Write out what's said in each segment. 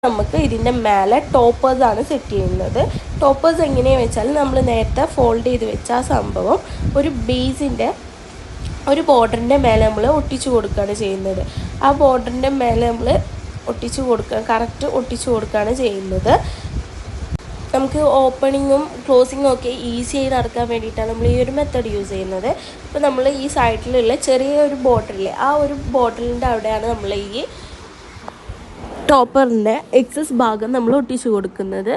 നമുക്ക് ഇതിൻ്റെ മേലെ ടോപ്പേഴ്സാണ് സെറ്റ് ചെയ്യുന്നത്. ടോപ്പേഴ്സ് എങ്ങനെയാണെന്ന് വെച്ചാൽ നമ്മൾ നേരത്തെ ഫോൾഡ് ചെയ്ത് വെച്ച ആ സംഭവം ഒരു ബേസിൻ്റെ ഒരു ബോർഡറിൻ്റെ മേലെ നമ്മൾ ഒട്ടിച്ചു കൊടുക്കുകയാണ് ചെയ്യുന്നത്. ആ ബോർഡറിൻ്റെ മേലെ നമ്മൾ കറക്റ്റ് ഒട്ടിച്ചു കൊടുക്കുകയാണ് ചെയ്യുന്നത്. നമുക്ക് ഓപ്പണിങ്ങും ക്ലോസിങ്ങും ഒക്കെ ഈസിയായി നടക്കാൻ വേണ്ടിയിട്ടാണ് നമ്മൾ ഈ ഒരു മെത്തേഡ് യൂസ് ചെയ്യുന്നത്. ഇപ്പോൾ നമ്മൾ ഈ സൈഡിലുള്ള ചെറിയൊരു ബോട്ടിലില്ലേ, ആ ഒരു ബോട്ടിലിൻ്റെ അവിടെയാണ് നമ്മൾ ഈ ടോപ്പറിൻ്റെ എക്സസ് ഭാഗം നമ്മൾ ഒട്ടിച്ചു കൊടുക്കുന്നത്.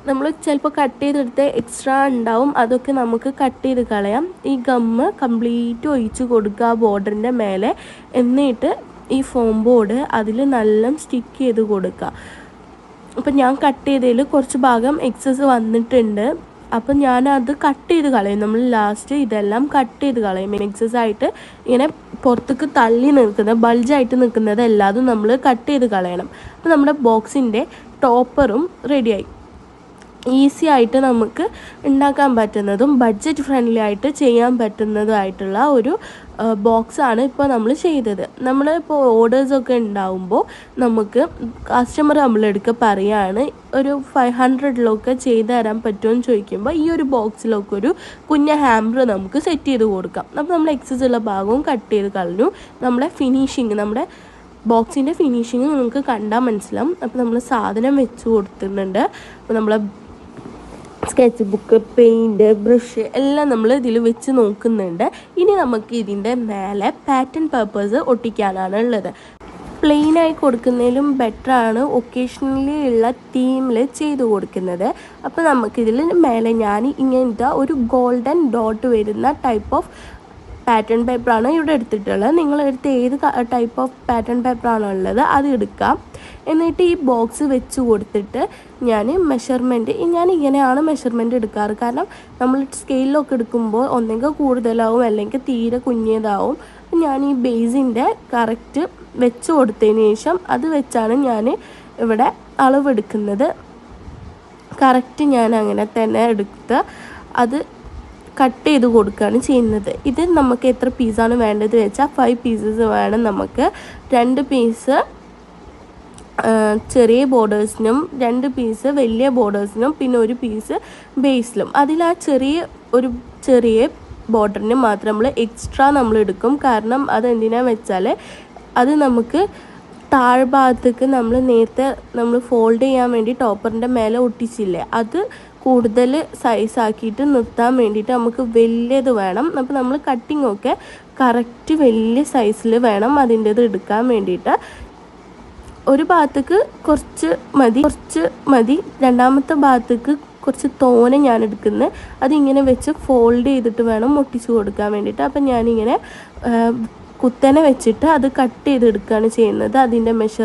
നമ്മൾ ചിലപ്പോൾ കട്ട് ചെയ്തെടുത്ത് എക്സ്ട്രാ ഉണ്ടാവും, അതൊക്കെ നമുക്ക് കട്ട് ചെയ്ത് കളയാം. ഈ ഗമ്മ് കംപ്ലീറ്റ് ഒഴിച്ച് കൊടുക്കുക ആ ബോർഡറിൻ്റെ മേലെ. എന്നിട്ട് ഈ ഫോം ബോർഡ് അതിൽ നല്ല സ്റ്റിക്ക് ചെയ്ത് കൊടുക്കുക. അപ്പം ഞാൻ കട്ട് ചെയ്തതിൽ കുറച്ച് ഭാഗം എക്സസ് വന്നിട്ടുണ്ട്. അപ്പം ഞാനത് കട്ട് ചെയ്ത് കളയും. നമ്മൾ ലാസ്റ്റ് ഇതെല്ലാം കട്ട് ചെയ്ത് കളയും. എക്സസ് ആയിട്ട് ഇങ്ങനെ പുറത്തേക്ക് തള്ളി നിൽക്കുന്നത്, ബൾജായിട്ട് നിൽക്കുന്നത് എല്ലാതും നമ്മൾ കട്ട് ചെയ്ത് കളയണം. അപ്പം നമ്മുടെ ബോക്സിൻ്റെ ടോപ്പറും റെഡിയായി. ഈസി ആയിട്ട് നമുക്ക് ഉണ്ടാക്കാൻ പറ്റുന്നതും ബഡ്ജറ്റ് ഫ്രണ്ട്ലി ആയിട്ട് ചെയ്യാൻ പറ്റുന്നതുമായിട്ടുള്ള ഒരു ബോക്സാണ് ഇപ്പോൾ നമ്മൾ ചെയ്തത്. നമ്മളിപ്പോൾ ഓർഡേഴ്സൊക്കെ ഉണ്ടാവുമ്പോൾ നമുക്ക് കസ്റ്റമർ നമ്മളെടുക്കുക പറയുകയാണ് ഒരു 500 ചെയ്ത് തരാൻ പറ്റുമെന്ന് ചോദിക്കുമ്പോൾ ഈ ഒരു ബോക്സിലൊക്കെ ഒരു കുഞ്ഞ ഹാമ്പർ നമുക്ക് സെറ്റ് ചെയ്ത് കൊടുക്കാം. അപ്പോൾ നമ്മൾ എക്സസ് ഉള്ള ഭാഗവും കട്ട് ചെയ്ത് കളഞ്ഞു. നമ്മുടെ ബോക്സിൻ്റെ ഫിനിഷിങ് നമുക്ക് കണ്ടാൽ മനസ്സിലാവും. അപ്പോൾ നമ്മൾ സാധനം വെച്ച് കൊടുത്തിട്ടുണ്ട്. അപ്പോൾ നമ്മളെ സ്കെച്ച് ബുക്ക്, പെയിൻറ്റ്, ബ്രഷ് എല്ലാം നമ്മൾ ഇതിൽ വെച്ച് നോക്കുന്നുണ്ട്. ഇനി നമുക്ക് ഇതിൻ്റെ മേലെ പാറ്റേൺ പേപ്പേഴ്സ് ഒട്ടിക്കാനാണ് ഉള്ളത്. പ്ലെയിനായി കൊടുക്കുന്നതിലും ബെറ്ററാണ് ഒക്കേഷണലി ഉള്ള തീമിൽ ചെയ്ത് കൊടുക്കുന്നത്. അപ്പോൾ നമുക്കിതിൽ മേലെ ഞാൻ ഇങ്ങനത്തെ ഒരു ഗോൾഡൻ ഡോട്ട് വരുന്ന ടൈപ്പ് ഓഫ് പാറ്റേൺ പേപ്പറാണ് ഇവിടെ എടുത്തിട്ടുള്ളത്. നിങ്ങളെടുത്ത് ഏത് ടൈപ്പ് ഓഫ് പാറ്റേൺ പേപ്പറാണോ ഉള്ളത് അത് എടുക്കാം. എന്നിട്ട് ഈ ബോക്സ് വെച്ച് കൊടുത്തിട്ട് ഞാൻ ഇങ്ങനെയാണ് മെഷർമെൻറ്റ് എടുക്കാറ്. കാരണം നമ്മൾ സ്കെയിലൊക്കെ എടുക്കുമ്പോൾ ഒന്നെങ്കിൽ കൂടുതലാവും അല്ലെങ്കിൽ തീരെ കുഞ്ഞതാവും. ഞാൻ ഈ ബേസിൻ്റെ കറക്റ്റ് വെച്ച് കൊടുത്തതിന് ശേഷം അത് വെച്ചാണ് ഞാൻ ഇവിടെ അളവെടുക്കുന്നത്. കറക്റ്റ് ഞാൻ അങ്ങനെ തന്നെ എടുത്ത് അത് കട്ട് ചെയ്ത് കൊടുക്കുകയാണ് ചെയ്യുന്നത്. ഇത് നമുക്ക് എത്ര പീസാണ് വേണ്ടത് വെച്ചാൽ 5 പീസസ് വേണം നമുക്ക്. 2 പീസ് ചെറിയ ബോർഡേഴ്സിനും 2 പീസ് വലിയ ബോർഡേഴ്സിനും പിന്നെ 1 പീസ് ബേസിലും. അതിൽ ആ ചെറിയ ബോർഡറിന് മാത്രം നമ്മൾ എക്സ്ട്രാ നമ്മൾ എടുക്കും. കാരണം അതെന്തിനാന്ന് വെച്ചാൽ അത് നമുക്ക് താഴ്ഭാഗത്തേക്ക് നമ്മൾ നേരത്തെ ഫോൾഡ് ചെയ്യാൻ വേണ്ടി ടോപ്പറിൻ്റെ മേലെ ഒട്ടിച്ചില്ലേ, അത് കൂടുതൽ സൈസാക്കിയിട്ട് നിർത്താൻ വേണ്ടിയിട്ട് നമുക്ക് വലിയത് വേണം. അപ്പോൾ നമ്മൾ കട്ടിങ്ങൊക്കെ കറക്റ്റ് വലിയ സൈസിൽ വേണം അതിൻ്റേത് എടുക്കാൻ വേണ്ടിയിട്ട്. ഒരു ഭാഗത്തേക്ക് കുറച്ച് മതി, രണ്ടാമത്തെ ഭാഗത്തേക്ക് കുറച്ച് തോനെ ഞാൻ എടുക്കുന്നത്. അതിങ്ങനെ വെച്ച് ഫോൾഡ് ചെയ്തിട്ട് വേണം ഒട്ടിച്ച് കൊടുക്കാൻ വേണ്ടിയിട്ട്. അപ്പം ഞാനിങ്ങനെ കുത്തനെ വെച്ചിട്ട് അത് കട്ട് ചെയ്തെടുക്കുകയാണ് ചെയ്യുന്നത്. അതിൻ്റെ